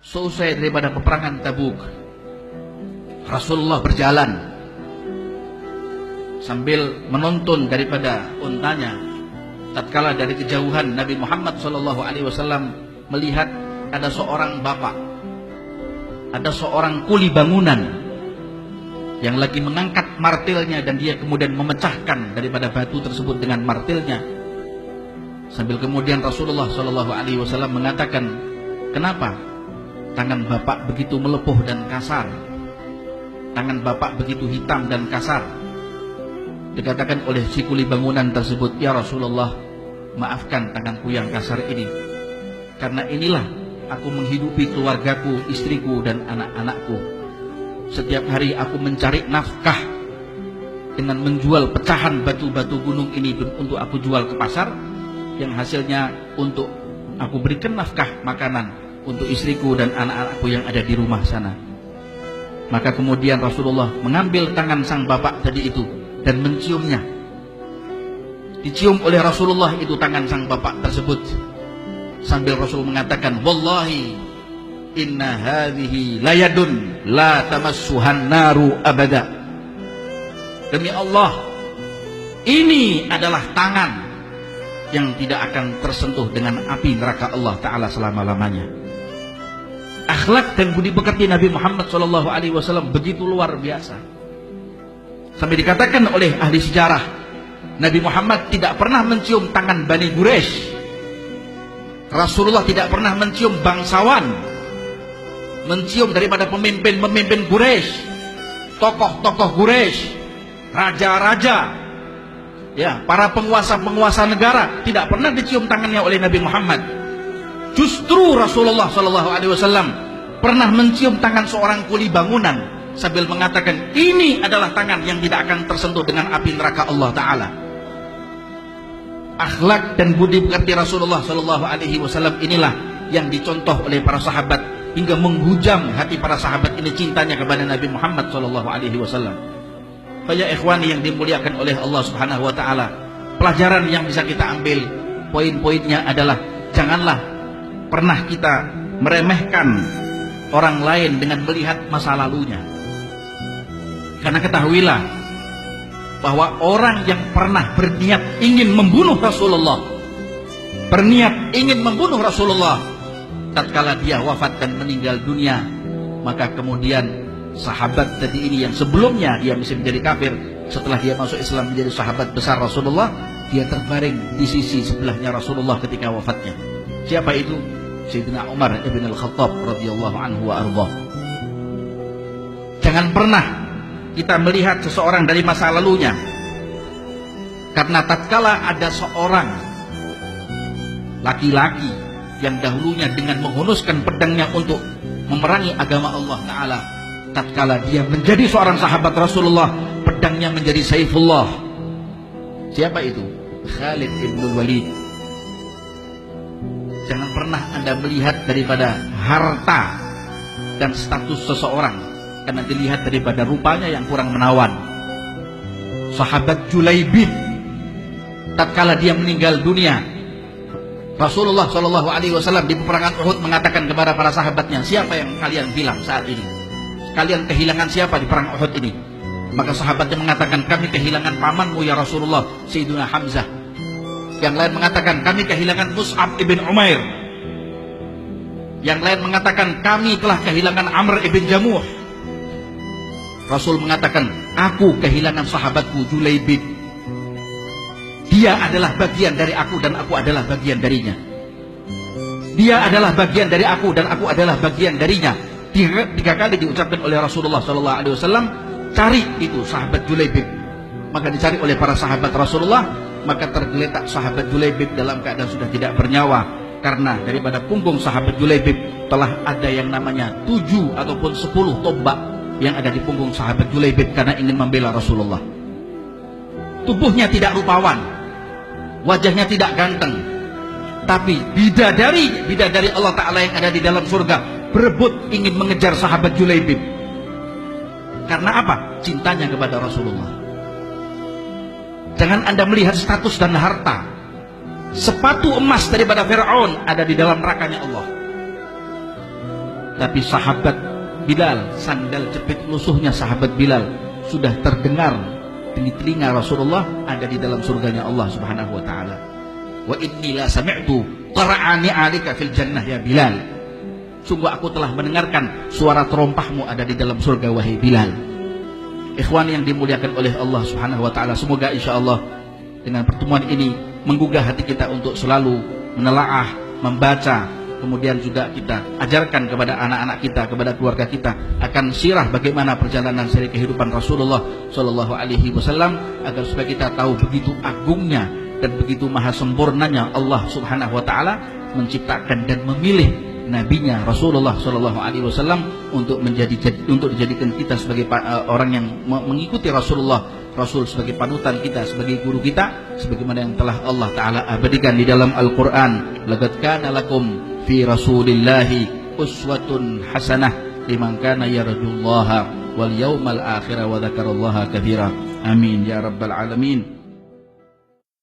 Selesai daripada peperangan Tabuk, Rasulullah berjalan sambil menonton daripada untanya. Tatkala dari kejauhan Nabi Muhammad SAW melihat ada seorang bapak, ada seorang kuli bangunan yang lagi mengangkat martilnya, dan dia kemudian memecahkan daripada batu tersebut dengan martilnya. Sambil kemudian Rasulullah SAW mengatakan, kenapa tangan bapak begitu melepuh dan kasar? Tangan bapak begitu hitam dan kasar. Dikatakan oleh si kuli bangunan tersebut, ya Rasulullah, maafkan tanganku yang kasar ini, karena inilah aku menghidupi keluargaku, istriku dan anak-anakku. Setiap hari aku mencari nafkah dengan menjual pecahan batu-batu gunung ini untuk aku jual ke pasar, yang hasilnya untuk aku berikan nafkah makanan untuk istriku dan anak-anakku yang ada di rumah sana. Maka kemudian Rasulullah mengambil tangan sang bapak tadi itu dan menciumnya. Dicium oleh Rasulullah itu tangan sang bapak tersebut, sambil Rasul mengatakan, wallahi inna hadhihi layadun la tamassuhan naru abada. Demi Allah, ini adalah tangan yang tidak akan tersentuh dengan api neraka Allah Ta'ala selama-lamanya. Akhlak dan budi pekerti Nabi Muhammad SAW begitu luar biasa, sampai dikatakan oleh ahli sejarah, Nabi Muhammad tidak pernah mencium tangan Bani Quraisy. Rasulullah tidak pernah mencium bangsawan, mencium daripada pemimpin-pemimpin Quraisy, tokoh-tokoh Quraisy, raja-raja, ya, para penguasa-penguasa negara, tidak pernah dicium tangannya oleh Nabi Muhammad. Justru Rasulullah SAW pernah mencium tangan seorang kuli bangunan sambil mengatakan, ini adalah tangan yang tidak akan tersentuh dengan api neraka Allah Ta'ala. Akhlak dan budi pekerti Rasulullah SAW inilah yang dicontoh oleh para sahabat, hingga menghujam hati para sahabat ini cintanya kepada Nabi Muhammad SAW. Ya ikhwani yang dimuliakan oleh Allah Subhanahu wa Ta'ala, pelajaran yang bisa kita ambil, poin-poinnya adalah janganlah pernah kita meremehkan orang lain dengan melihat masa lalunya. Karena ketahuilah bahwa orang yang pernah berniat ingin membunuh Rasulullah, berniat ingin membunuh Rasulullah, tatkala dia wafat dan meninggal dunia, maka kemudian sahabat tadi ini yang sebelumnya dia masih menjadi kafir, setelah dia masuk Islam menjadi sahabat besar Rasulullah, dia terbaring di sisi sebelahnya Rasulullah ketika wafatnya. Siapa itu? Sayyidina Umar ibn al-Khattab radhiyallahu anhu wa ardhah. Jangan pernah kita melihat seseorang dari masa lalunya, karena tatkala ada seorang laki-laki yang dahulunya dengan menghunuskan pedangnya untuk memerangi agama Allah Ta'ala, tatkala dia menjadi seorang sahabat Rasulullah, pedangnya menjadi Saifullah. Siapa itu? Khalid ibn Walid. Jangan pernah Anda melihat daripada harta dan status seseorang, karena dilihat daripada rupanya yang kurang menawan. Sahabat Julaibib, tatkala dia meninggal dunia, Rasulullah SAW di peperangan Uhud mengatakan kepada para sahabatnya, siapa yang kalian bilang saat ini? Kalian kehilangan siapa di perang Uhud ini? Maka sahabatnya mengatakan, kami kehilangan pamanmu ya Rasulullah, Sayyidina Hamzah. Yang lain mengatakan, kami kehilangan Mus'ab ibn Umair. Yang lain mengatakan, kami telah kehilangan Amr ibn Jamuh. Rasul mengatakan, aku kehilangan sahabatku Julaibib. Dia adalah bagian dari aku dan aku adalah bagian darinya. Dia adalah bagian dari aku dan aku adalah bagian darinya. Tiga kali diucapkan oleh Rasulullah SAW. Cari itu sahabat Julaibib. Maka dicari oleh para sahabat Rasulullah, maka tergeletak sahabat Julaibib dalam keadaan sudah tidak bernyawa, karena daripada punggung sahabat Julaibib telah ada yang namanya 7 ataupun 10 tombak yang ada di punggung sahabat Julaibib karena ingin membela Rasulullah. Tubuhnya tidak rupawan, wajahnya tidak ganteng, tapi bidadari Allah Ta'ala yang ada di dalam surga berebut ingin mengejar sahabat Julaibib. Karena apa? Cintanya kepada Rasulullah. Jangan Anda melihat status dan harta. Sepatu emas daripada Fir'aun ada di dalam nerakanya Allah. Tapi sahabat Bilal, sandal jepit lusuhnya sahabat Bilal sudah terdengar di telinga Rasulullah, ada di dalam surganya Allah Subhanahu wa taala. Wa inni la sami'tu qara'ani 'alika fil jannah ya Bilal. Sungguh aku telah mendengarkan suara terompahmu ada di dalam surga wahai Bilal. Ikhwan yang dimuliakan oleh Allah Subhanahu wa taala, semoga insyaallah dengan pertemuan ini menggugah hati kita untuk selalu menelaah, membaca, kemudian juga kita ajarkan kepada anak-anak kita, kepada keluarga kita akan sirah bagaimana perjalanan seri kehidupan Rasulullah Shallallahu Alaihi Wasallam, agar supaya kita tahu begitu agungnya dan begitu maha sempurnanya Allah Subhanahu Wa Taala menciptakan dan memilih nabinya Rasulullah Shallallahu Alaihi Wasallam untuk dijadikan kita sebagai orang yang mengikuti Rasulullah, Rasul sebagai panutan kita, sebagai guru kita, sebagaimana yang telah Allah Ta'ala abadikan di dalam Al-Quran. Laqad kana lakum fi rasulillahi uswatun hasanah liman kana yarjullaha wal yawmal akhir wa dzakarallaha katsira. Amin ya rabbal alamin.